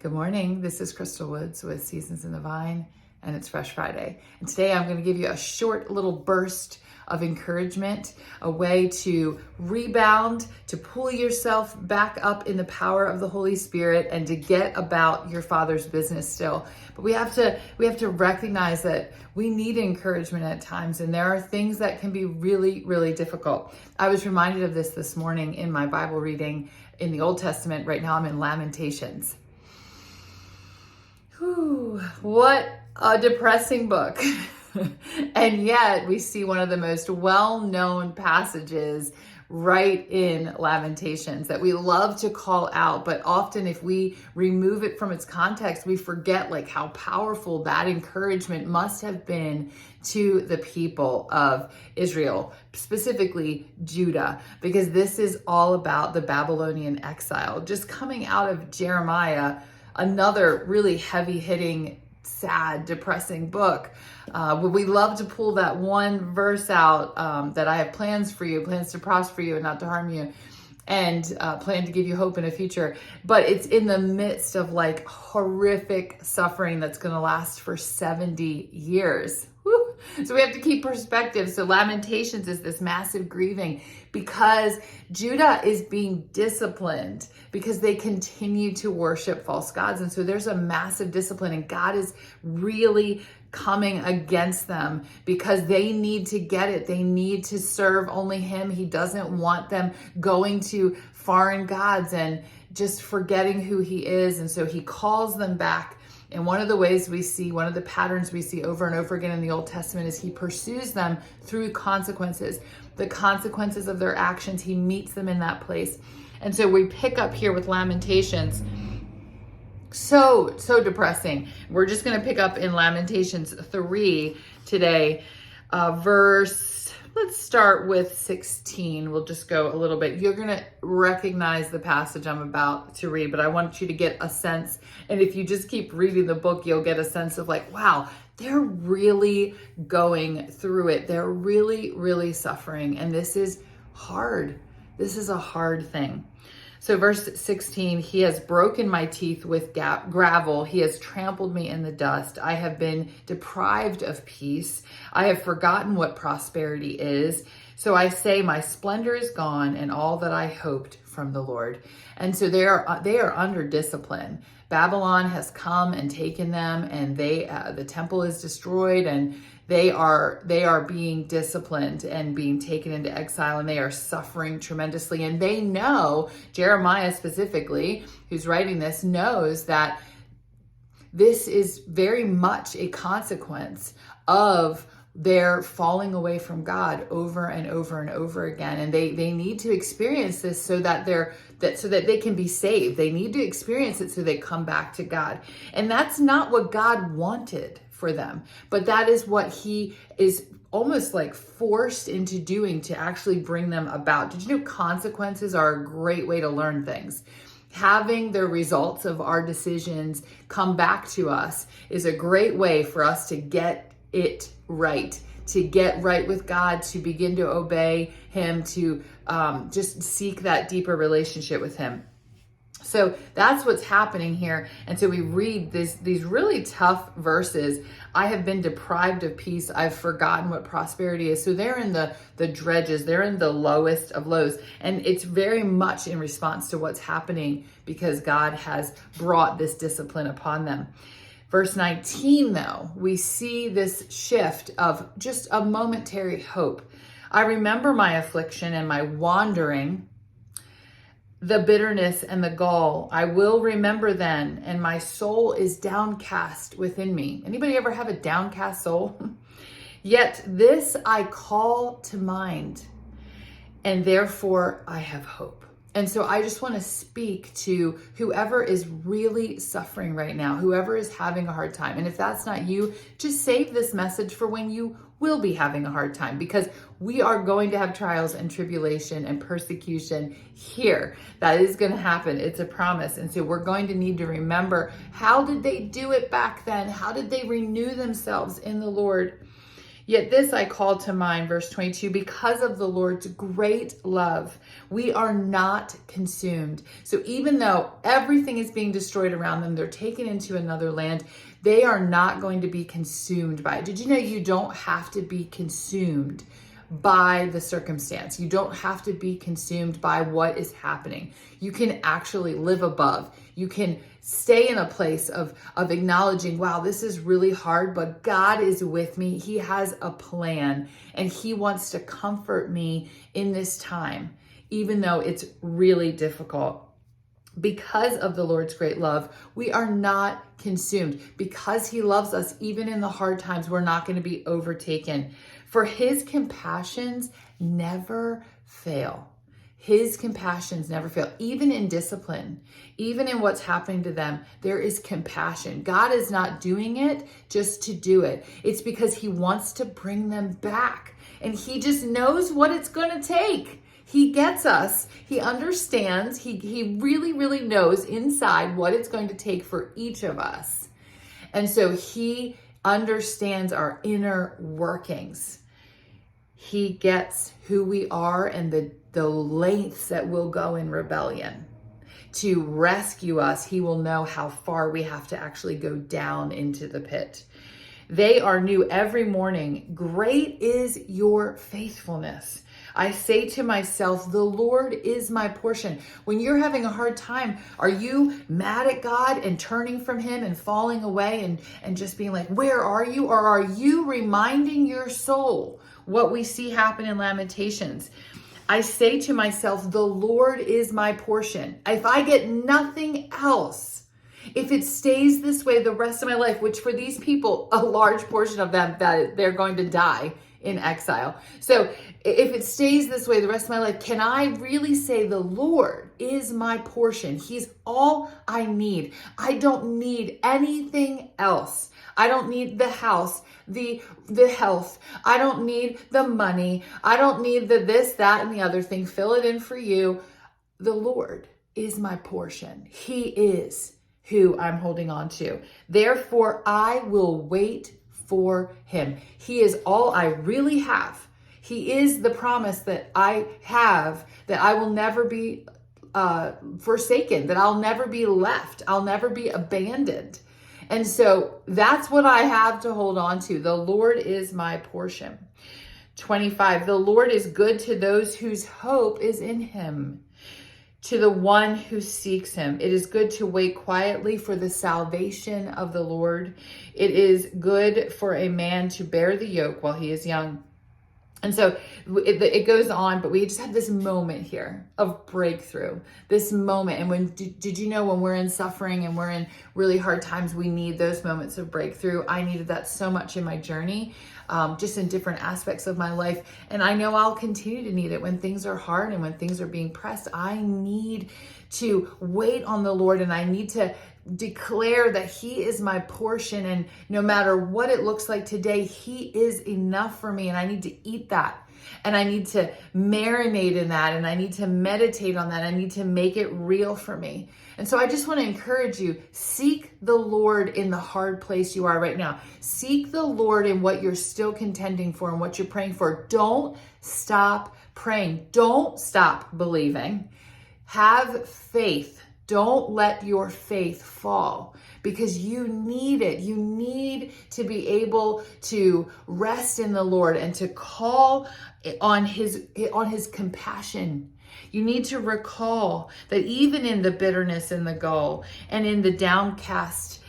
Good morning. This is Crystal Woods with Seasons in the Vine, and it's Fresh Friday. And today I'm going to give you a short little burst of encouragement, a way to rebound, to pull yourself back up in the power of the Holy Spirit, and to get about your Father's business still. But we have to recognize that we need encouragement at times, and there are things that can be really, really difficult. I was reminded of this morning in my Bible reading in the Old Testament. Right now I'm in Lamentations. Whew, what a depressing book. And yet we see one of the most well-known passages right in Lamentations that we love to call out, but often if we remove it from its context, we forget like how powerful that encouragement must have been to the people of Israel, specifically Judah, because this is all about the Babylonian exile. Just coming out of Jeremiah, another really heavy-hitting, sad, depressing book. We love to pull that one verse out that I have plans for you, plans to prosper you and not to harm you, and plan to give you hope in a future. But it's in the midst of like horrific suffering that's going to last for 70 years. Woo. So we have to keep perspective. So Lamentations is this massive grieving because Judah is being disciplined because they continue to worship false gods. And so there's a massive discipline, and God is really coming against them because they need to get it. They need to serve only Him. He doesn't want them going to foreign gods and just forgetting who He is. And so He calls them back. And one of the ways we see, one of the patterns we see over and over again in the Old Testament is He pursues them through consequences. The consequences of their actions, He meets them in that place. And so we pick up here with Lamentations. So depressing. We're just going to pick up in Lamentations 3 today, let's start with 16. We'll just go a little bit. You're going to recognize the passage I'm about to read, but I want you to get a sense. And if you just keep reading the book, you'll get a sense of like, wow, they're really going through it. They're really, really suffering. And this is hard. This is a hard thing. So verse 16, He has broken my teeth with gravel. He has trampled me in the dust. I have been deprived of peace. I have forgotten what prosperity is. So I say my splendor is gone and all that I hoped from the Lord. And so they are under discipline. Babylon has come and taken them, and the temple is destroyed, and they are being disciplined and being taken into exile, and they are suffering tremendously. And they know, Jeremiah specifically, who's writing this, knows that this is very much a consequence of their falling away from God over and over and over again. And they need to experience this so that they can be saved. They need to experience it so they come back to God. And that's not what God wanted for them, but that is what He is almost like forced into doing to actually bring them about. Did you know consequences are a great way to learn things? Having the results of our decisions come back to us is a great way for us to get it right, to get right with God, to begin to obey Him, to just seek that deeper relationship with Him. So that's what's happening here. And so we read these really tough verses. I have been deprived of peace. I've forgotten what prosperity is. So they're in the dredges. They're in the lowest of lows. And it's very much in response to what's happening because God has brought this discipline upon them. Verse 19, though, we see this shift of just a momentary hope. I remember my affliction and my wandering, the bitterness and the gall. I will remember then, and my soul is downcast within me. Anybody ever have a downcast soul? Yet this I call to mind, and therefore I have hope. And so I just want to speak to whoever is really suffering right now, whoever is having a hard time. And if that's not you, just save this message for when you will be having a hard time, because we are going to have trials and tribulation and persecution here. That is going to happen. It's a promise. And so we're going to need to remember, how did they do it back then? How did they renew themselves in the Lord? Yet this I call to mind, verse 22, because of the Lord's great love, we are not consumed. So even though everything is being destroyed around them, they're taken into another land, they are not going to be consumed by it. Did you know you don't have to be consumed by the circumstance? You don't have to be consumed by what is happening. You can actually live above. You can stay in a place of acknowledging, wow, this is really hard, but God is with me. He has a plan, and He wants to comfort me in this time, even though it's really difficult. Because of the Lord's great love, we are not consumed. Because He loves us, even in the hard times, we're not going to be overtaken. For His compassions never fail. His compassions never fail. Even in discipline, even in what's happening to them, there is compassion. God is not doing it just to do it. It's because He wants to bring them back. And He just knows what it's going to take. He gets us. He understands. He really, really knows inside what it's going to take for each of us. And so He understands our inner workings. He gets who we are and the lengths that we'll go in rebellion to rescue us. He will know how far we have to actually go down into the pit. They are new every morning. Great is your faithfulness. I say to myself, the Lord is my portion. When you're having a hard time, are you mad at God and turning from Him and falling away and just being like, where are you? Or are you reminding your soul what we see happen in Lamentations? I say to myself, the Lord is my portion. If I get nothing else, if it stays this way the rest of my life, which for these people, a large portion of them, that they're going to die in exile. So if it stays this way the rest of my life, can I really say the Lord is my portion? He's all I need. I don't need anything else. I don't need the house, the health. I don't need the money. I don't need the this, that, and the other thing. Fill it in for you. The Lord is my portion. He is who I'm holding on to. Therefore, I will wait for Him. He is all I really have. He is the promise that I have, that I will never be forsaken, that I'll never be left. I'll never be abandoned. And so that's what I have to hold on to. The Lord is my portion. 25, the Lord is good to those whose hope is in Him, to the one who seeks Him. It is good to wait quietly for the salvation of the Lord. It is good for a man to bear the yoke while he is young. And so it goes on, but we just had this moment here of breakthrough, this moment. And when did you know when we're in suffering and we're in really hard times, we need those moments of breakthrough? I needed that so much in my journey, just in different aspects of my life. And I know I'll continue to need it when things are hard and when things are being pressed. I need to wait on the Lord, and I need to declare that He is my portion, and no matter what it looks like today, He is enough for me, and I need to eat that, and I need to marinate in that, and I need to meditate on that. I need to make it real for me. And so I just want to encourage you, seek the Lord in the hard place you are right now. Seek the Lord in what you're still contending for and what you're praying for. Don't stop praying. Don't stop believing. Have faith. Don't let your faith fall, because you need it. You need to be able to rest in the Lord and to call on his compassion. You need to recall that even in the bitterness and the gall and in the downcast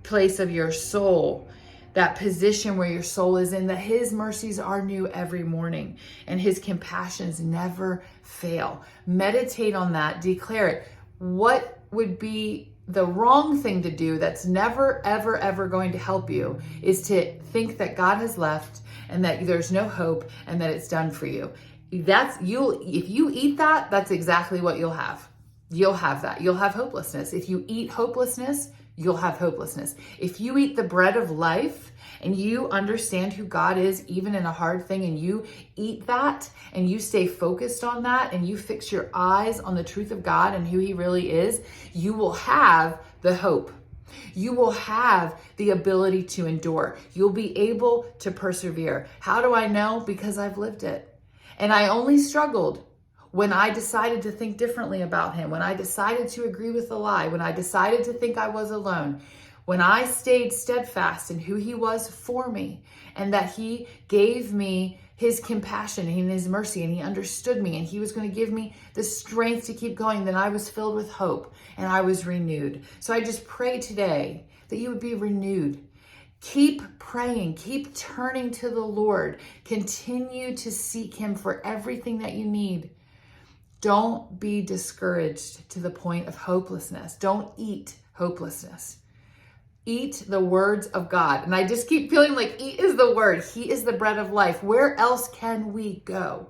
place of your soul, that position where your soul is in, that His mercies are new every morning and His compassions never fail. Meditate on that. Declare it. What would be the wrong thing to do that's never, ever, ever going to help you is to think that God has left and that there's no hope and that it's done for you. If you eat that, that's exactly what you'll have. You'll have that. You'll have hopelessness. If you eat hopelessness, you'll have hopelessness. If you eat the bread of life and you understand who God is, even in a hard thing, and you eat that and you stay focused on that and you fix your eyes on the truth of God and who He really is, you will have the hope. You will have the ability to endure. You'll be able to persevere. How do I know? Because I've lived it. And I only struggled when I decided to think differently about him, when I decided to agree with the lie, when I decided to think I was alone, when I stayed steadfast in who he was for me, and that he gave me his compassion and his mercy, and he understood me, and he was going to give me the strength to keep going, then I was filled with hope and I was renewed. So I just pray today that you would be renewed. Keep praying, keep turning to the Lord, continue to seek him for everything that you need. Don't be discouraged to the point of hopelessness. Don't eat hopelessness. Eat the words of God. And I just keep feeling like eat is the word. He is the bread of life. Where else can we go?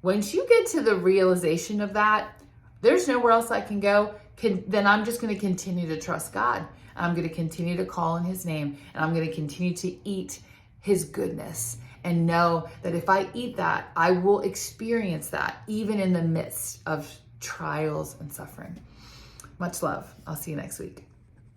Once you get to the realization of that, there's nowhere else I can go, then I'm just going to continue to trust God. I'm going to continue to call on his name, and I'm going to continue to eat his goodness and know that if I eat that, I will experience that even in the midst of trials and suffering. Much love. I'll see you next week.